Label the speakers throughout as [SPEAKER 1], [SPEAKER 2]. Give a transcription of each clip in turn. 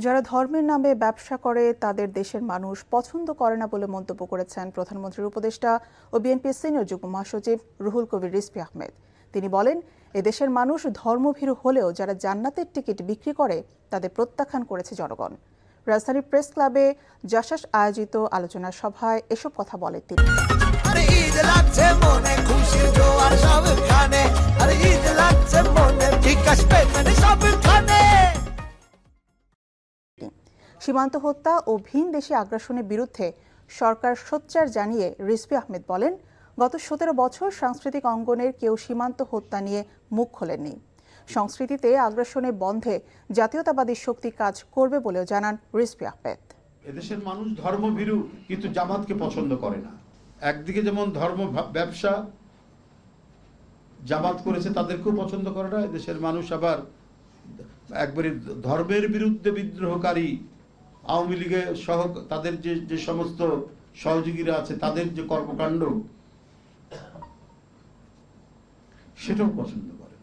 [SPEAKER 1] যারা ধর্মের নামে ব্যবসা করে তাদের দেশের মানুষ পছন্দ করে না বলে মন্তব্য করেছেন প্রধানমন্ত্রীর উপদেষ্টা ও বিএনপির সিনিয়র যুগ্ম মহাসচিব রুহুল কবির রিজভী আহমেদ। তিনি বলেন, এদেশের মানুষ ধর্মভীরু হলেও যারা জান্নাতের টিকিট বিক্রি করে তাদের প্রত্যাখ্যান করেছে জনগণ। রাজধানীর প্রেস ক্লাবে জাসাস আয়োজিত আলোচনা সভায় এসব কথা বলেন তিনি। সীমান্ত হত্যা ও ভিন দেশে আগ্রাসনের বিরুদ্ধে সরকার সোচ্চার জানিয়ে রিজভী আহমেদ বলেন, গত 17 বছর সাংস্কৃতিক অঙ্গনের কেউ সীমান্ত হত্যা নিয়ে মুখ খোলেননি। সংস্কৃতিতে আগ্রাসনে বন্ধে জাতীয়তাবাদী শক্তি কাজ করবে বলেও জানান রিজভী আহমেদ।
[SPEAKER 2] এদেশের মানুষ ধর্মভীরু কিন্তু জামাতকে পছন্দ করে না। একদিকে যেমন ধর্ম ব্যবসা জামাত করেছে তাদেরকেও পছন্দ করে না, এদেশের মানুষ আবার একবারে ধর্মের বিরুদ্ধে বিদ্রোহকারী আওয়ামী লীগের সহ তাদের যে সমস্ত সহযোগীরা আছে তাদের যে কর্মকাণ্ড সেটাও পছন্দ করে।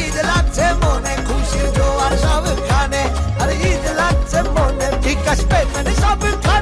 [SPEAKER 2] ঈদ লাগছে মনে খুশির জোয়ার সবখানে, ঈদ লাগছে মনে ঠিক আসবে সবখানে।